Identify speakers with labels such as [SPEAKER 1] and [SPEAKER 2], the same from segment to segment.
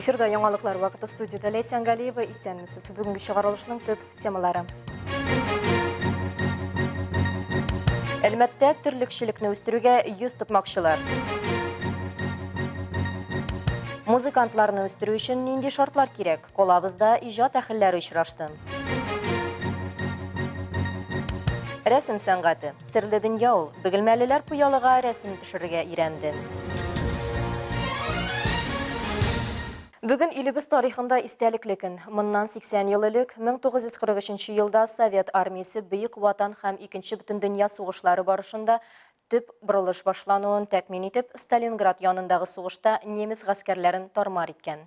[SPEAKER 1] Эфирда яңалыклар вакыты студияда Лейсан Галиева исәнмесез. Бүгенге чыгарылышның төп темалары. Әлмәттә төрлекчелекне үстерүгә йөз тотмакчылар. Музыкантларны үстерү өчен нинди шартлар кирәк? Колабызда иҗат әһелләре очрашты. Рәсем сәнгате. Серле дөнья ул. Бөгелмәлеләр пыялыга рәсем төшерергә өйрәнде. Бүген илебез тарихында истәлеклекен. Моннан 80 ел элек 1943 елда Совет армиясе Бөек Ватан һәм Икенче бөтен дөнья сугышлары барышында төп борылыш башлануын тәкъмин итеп, Сталинград янындагы сугышта немец гаскәрләрен тармар иткән.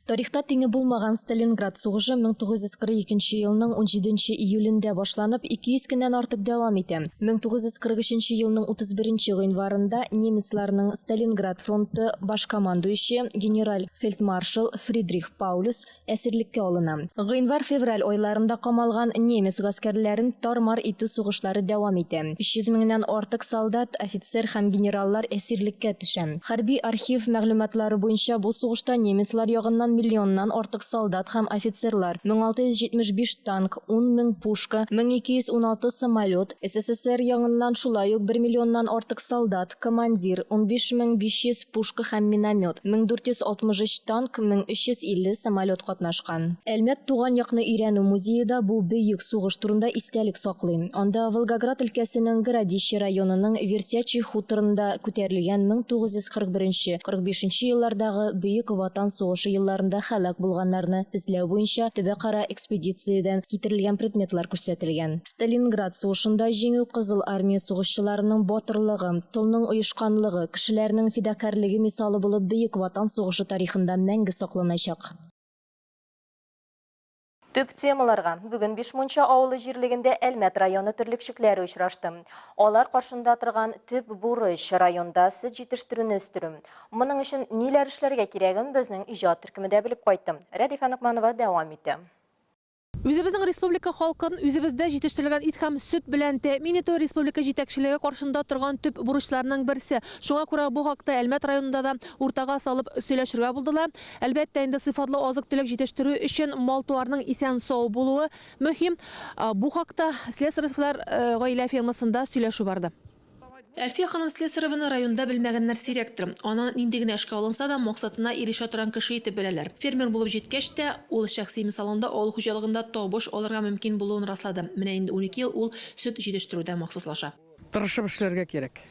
[SPEAKER 2] Тарихта тиңе булмаган Сталинград сугышы 1942 елның 17 июлендә башланып, 200 көннән артык дәвам итә. 1943 елның 31 гыйнварында немецларның Сталинград фронты баш командующий генераль-фельдмаршал Фридрих Паулюс әсирлеккә алына. Гыйнвар-февраль айларында камалган немец гаскәрләрен тармар итү сугышлары дәвам итә. 300 меңнән артык солдат, офицер һәм генераллар әсирлеккә төшә. Хәрби архив мәгълүматлары буенча бу сугышта немецлар ягыннан миллионнан артык солдат һәм офицерлар, 1675 танк, 10 мең пушка, 1216 самолет, СССР яңыннан шулай ук 1 миллионнан артык солдат, командир, 15500 пушка һәм миномет, 1463 танк, 1350 самолет катнашкан. Әлмәт туган якны өйрәнү музееда бу бөек сугыш турында истәлек саклый. Анда Волгоград өлкәсенең Городище районының Вертячий хуторында күтәрелгән 1941-45 еллардагы Бөек Ватан сугышы елларында халак булганнарны эзләү буенча төбәкара экспедициядән китерелгән предметлар күрсәтелгән. Сталинград сугышында җиңү Кызыл армия сугышчыларының батырлыгы, тылның оешканлыгы, кешеләрнең фидакарлыгы мисалы булып Бөек Ватан сугышы тарихында мәңге сакланачак.
[SPEAKER 1] Төп темаларга бүген Бишмунча авылы җирлегендә Әлмәт районы төрлекчекләре очрашты. Алар каршында торган төп бурыч районда сөт җитештерүне үстерү. Моның өчен ниләр эшләргә кирәген безнең иҗат төркемендә белеп кайттым. Рәдифә Нукманова дәвам итә.
[SPEAKER 3] Үзебезнең республика халкын үзебездә җитештерелгән ит һәм сөт белән тәэмин итү республика җитәкчелеге каршында торган төп бурычларның берсе. Шуңа күрә бу хакта Әлмәт районында да уртага салып сөйләшергә булдылар. Әлбәттә, инде сыйфатлы азык-төлек җитештерү өчен мал-туарның исән-сау булуы мөһим. Бу хакта Слесаревлар гаилә фермасында сөйләшү барды. Әлфия ханым Слесаревны районда белмәгәннәр сирәктер. Аны нинди генә эшкә алынса да максатына ирешә торган кеше итеп беләләр. Фермер булып җиткәч тә, ул шәхси мисалында авыл хуҗалыгында табыш алырга мөмкин булуын раслады. Менә инде 12 ел ул сөт җитештерүдә махсуслаша.
[SPEAKER 4] Тырышып эшләргә кирәк.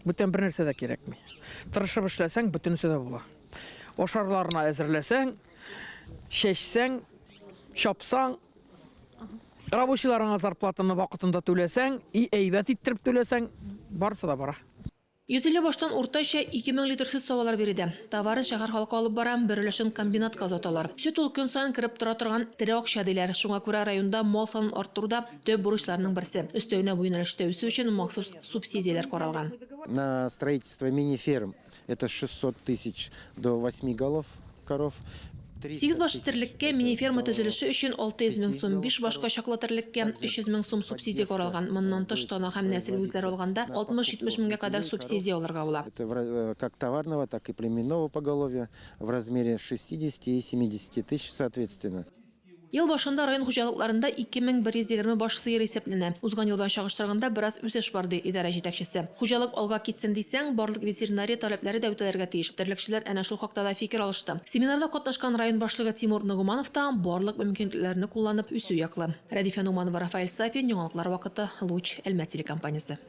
[SPEAKER 4] Бүтән бер нәрсә дә кирәкми. Тырышып эшләсәң, бөтенесе дә була. Ашарларына әзерләсәң, чәчсәң, чапсаң, рабочийларыңа зарплатаны вакытында түләсәң, әйбәт иттереп түләсәң, барысы да бара.
[SPEAKER 3] 150 баштан уртача 2000 литр сөт савалар бирде. Товарын шәһәр халкы алып бара, бер өлешен комбинатка озаталар. Сөт ул көн саен кирип тора торган тере акча диләр. Шуңа күрә районда мал санын арттыруда төп бурычларның берсе. Өстәвенә бу юнәлештә үсү өчен махсус субсидияләр каралган.
[SPEAKER 5] На строительство мини-ферм это 600 тысяч до 8 голов коров.
[SPEAKER 3] 8 баш терлеккә мини-ферма төзелеше өчен 600 мең сум, 5 башка чаклы терлеккә 300 мең сум субсидия каралган. Моннан тыш тона һәм нәсел үзләре алганда 60-70 меңгә кадәр субсидия алырга була.
[SPEAKER 5] Это как товарного, так и племенного поголовья в размере 60 и 70 тысяч соответственно.
[SPEAKER 3] Ел башында район хуҗалыкларында 2120 баш сыер исәпләнә. Узган ел белән чагыштырганда бераз үсеш бар ди идарә җитәкчесе. Хуҗалык алга китсен дисәң, барлык ветеринария таләпләре дә үтәлергә тиеш. Терлекчеләр әнә шул хакта да фикер алышты. Семинарда катнашкан район башлыгы Тимур Нугманов та барлык мөмкинлекләрне кулланып үсү яклы. Рәдифә Нугманова, Рафаэль Сафин, яңалыклар вакыты, Луч, Әлмәт телекомпаниясе.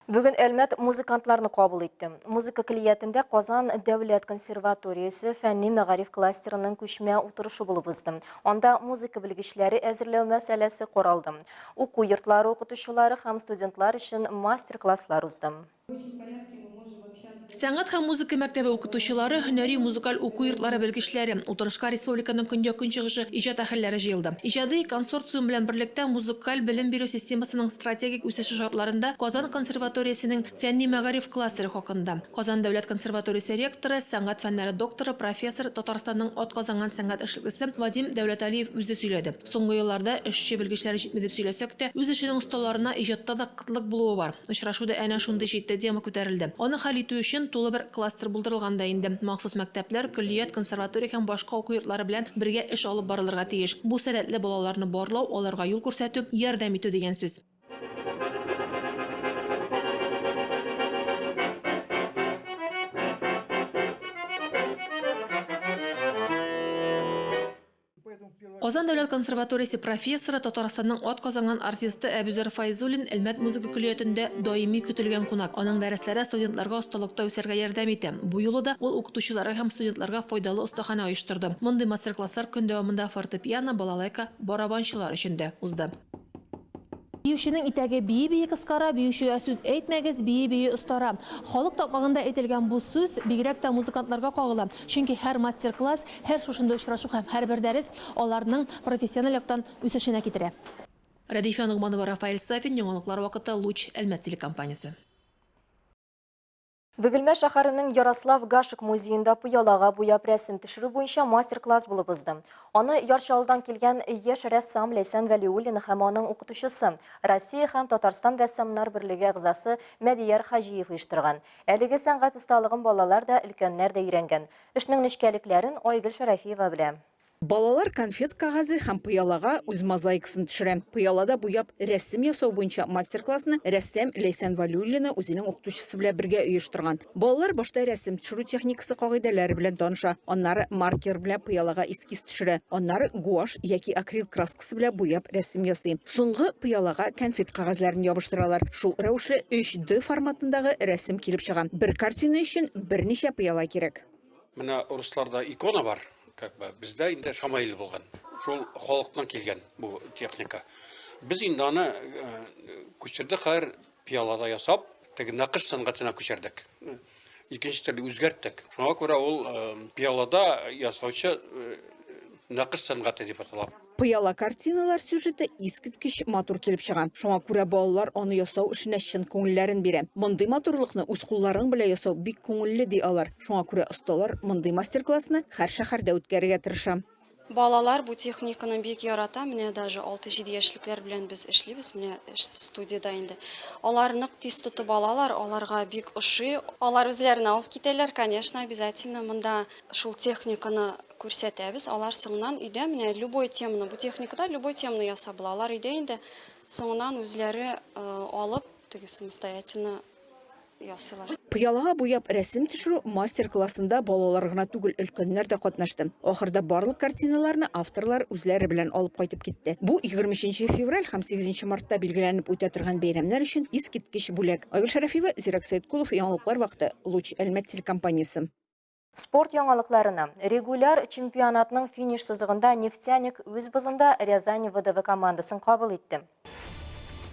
[SPEAKER 1] Бүген Әлмәт музыкантларны кабул итте. Музыка клиятендә Казан дәүләт консерваториясе фәнни мәгариф кластерының күчмә утырышы булып узды. Анда музыка белгечләре әзерләү мәсьәләсе каралды. Уку йортлары укытучылары һәм студентлар өчен мастер-класслар узды.
[SPEAKER 3] Сәнгать һәм музыка мәктәбе укытучылары, һөнәри музыкаль уку йортлары белгечләре, утырышка республиканың көньяк-көнчыгышы чыгышы иҗат әһелләре җыелды. Иҗади консорциум белән берлектә музыкаль белем бирү системасының стратегик үсеше шартларында Казан консерваториясенең фәнни мәгариф кластеры хакында. Казан дәүләт консерваториясе ректоры, сәнгать фәннәре докторы, профессор, Татарстанның атказанган сәнгать эшлеклесе Вадим Дәүләталиев үзе сөйләде. Соңгы елларда эшче белгечләре җитми дип сөйләсәк тә, үз эшенең осталарына иҗатта да кытлык булуы бар. Очрашуда әнә шундый җитди тема күтәрелде. Аны хәл итү өчен өчен тулы бер кластер булдырылган да инде. Махсус мәктәпләр, күллият, консерватория һәм башка уку йортлары белән бергә эш алып барылырга тиеш. Бу сәләтле балаларны барлау, аларга юл күрсәтү, ярдәм итү дигән сүз. Казан дәүләт консерваториясе профессоры, Татарстанның атказанган артисты Әбүзәр Файзуллин Әлмәт музыка көллиятендә даими көтелгән кунак. Аның дәресләре студентларга осталыкта үсәргә ярдәм итә. Бу юлы да ул укытучыларга һәм студентларга файдалы остахана оештырды. Мондый мастер-класслар көн дәвамында фортепиано, балалайка, барабанчылар өчен дә узды. Биюченең итәге бии-бии кыскара, биючегә сүз әйтмәгез, бии-бии остара. Халык тапмагында әйтелгән бу сүз бигрәк тә музыкантларга кагыла. Чөнки һәр мастер-класс, һәр шушында очрашу һәм һәр бер дәрес аларның профессиональ яктан үсешенә китерә. Радифа Нугманова, Рафаэль Сафин, яңалыклар вакыты, Луч, Әлмәт телекомпаниясе.
[SPEAKER 1] Бөгелмә шәһәренең Ярослав Гашик музейында пыялага буяп рәсем төшерү буенча мастер-класс булып узды. Аны Яршалдан килгән яшь рәссам Ләйсән Вәлиуллин һәм аның укытучысы, Россия һәм Татарстан рәссамнар берлеге әгъзасы Мәдияр Хаҗиев оештырган. Әлеге сәнгать осталыгын балалар да, өлкәннәр дә өйрәнгән. Эшнең нечкәлекләрен Айгөл Шәрәфиева белә.
[SPEAKER 6] Балалар конфет кагазы һәм пыялага үз мозаикасын төшерә. Пыялада буяп рәсем ясау буенча мастер-классны рәссам Ләйсән Вәлиуллина үзенең укытучысы белән бергә оештырган. Балалар башта рәсем төшерү техникасы кагыйдәләре белән таныша. Аннары маркер белән пыялага эскиз төшерә. Аннары гуашь яки акрил краскасы белән буяп рәсем ясый. Соңгы пыялага конфет кагазларын ябыштыралар. Шул рәвешле 3D форматындагы рәсем килеп чыга. Бер картина өчен берничә пыяла кирәк.
[SPEAKER 7] Менә русларда икона бар. Бездә инде Шамаил булган. Шул халыктан килгән бу техника. Біз инде аны күчердек, хәер пиалада ясап, теге нақыш сәнгатенә күчердек. Икенче төрле үзгәрттек. Шуңа күрә ул пиалада ясаучы нақыш сәнгате дип атала.
[SPEAKER 6] Пыяла картиналар сюжеты искиткеч матур килеп чыга. Шуңа күрә балалар аны ясау эшенә чын күңелләрен бирә. Мондый матурлыкны үз кулларың белән ясау бик күңелле ди алар. Шуңа күрә осталар мондый мастер-классны һәр шәһәрдә үткәрергә тырыша.
[SPEAKER 8] Балалар бу техниканы бик ярата. Менә даже 6-7 яшьлекләр белән без эшлибез. Менә студияда инде. Алар нык тиз тотып алалар, аларга бик ошый. Алар үзләренә алып китәләр, конечно, обязательно монда шул техниканы күрсәтәбез. Алар соңнан өйдә менә любой теманы, бу техникада любой теманы ясап була. Алар өйдә инде соңнан үзләре алып, теге самостоятельно ясыйлар.
[SPEAKER 6] Пыялага буяп рәсем төшерү мастер-классында балалар гына түгел, өлкәннәр дә катнашты. Ахырда барлык картиналарны авторлар үзләре белән алып кайтып китте. Бу 23 февраль һәм 8 мартта билгеләнеп үтә торган бәйрәмнәр өчен искиткеч бүләк. Айгөл Шәрәфиева, Зирак Сәйдкулов, яңалыклар вакыты, Луч, Әлмәт телекомпаниясе.
[SPEAKER 1] Спорт яңалыкларына. Регуляр чемпионатның финиш сызыгында нефтяник үз бызында Рязань ВДВ командасын кабул итте.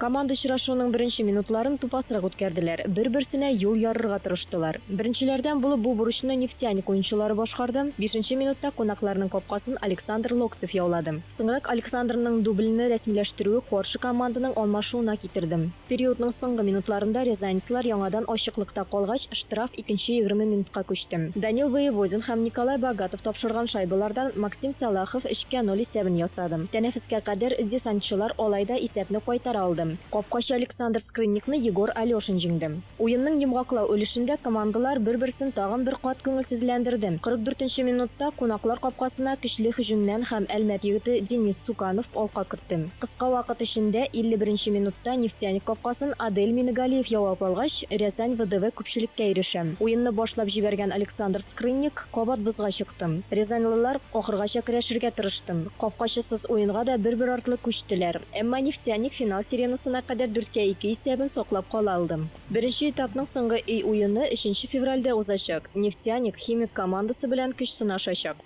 [SPEAKER 2] Команда очрашуының беренче минутларын тупасрак үткәрделәр. Бер-берсенә юл ярырга тырыштылар. Беренчеләрдән булып бу бурычны нефтяник уенчылары башкарды. 5-нче минутта кунакларның капкасын Александр Локтев яулады. Соңрак Александрның дублены рәсмиләштерүе каршы команданың алмашуына китерде. Периодның соңгы минутларында рязанецлар яңадан ачыклыкта калгач, штраф 2-нче 20 минутка күчте. Данил Воеводин һәм Николай Богатов тапшырган шайбалардан Максим Салахов 3-0 исәбен ясады. Тәнәфескә кадәр десантчылар алайда исәпне кайтара алды. Капкачы Александр Скрынникны Егор Алешин җиңде. Уенның йомгаклау өлешендә командалар бер-берсен тагын бер кат күңелсезләндерде. 44-нче минутта кунаклар капкасына көчле һөҗүмнән һәм Әлмәт егете Денис Цуканов алка кертте. Кыска вакыт эчендә 51-нче минутта нефтяник капкасын Адель Мингалиев яулап алгач, Рязань ВДВ күпчелеккә ирешә. Уенны башлап җибәргән Александр Скрынник кабат бызга чыкты. Рязаньлылар ахыргача көрәшергә тырышты. Капкачысыз уенга да бер-бер артлы күчтеләр. Әмма нефтяник финал сиренасына кадәр 4-2 исәбен саклап кала алды. Беренче этапның соңгы уены 3 февральдә узачак. Нефтяник химик командасы белән көч сынашачак.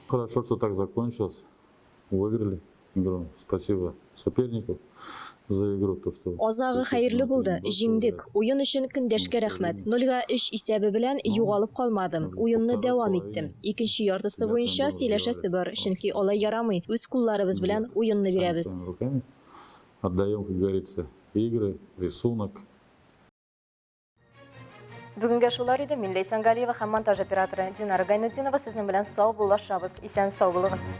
[SPEAKER 9] Хорошо, что так закончилось. Выиграли игру. Спасибо сопернику за игру.
[SPEAKER 2] Азагы хәерле булды. Җиңдек. Уен өчен көндәшкә рәхмәт. 0-3 исәбе белән югалып калмадым. Уенны дәвам иттем. Икенче яртысы буенча сөйләшәсе бар, чөнки алай ярамый. Үз кулларыбыз белән уенны бирәбез.
[SPEAKER 9] Отдаем, как говорится, игры, рисунок.
[SPEAKER 1] Бүгенге шулар иде. Мин Ләйсән Галиева һәм монтаж операторы Динара Гайнутдинова сезнең белән сау булышабыз. Исән сау булыгыз.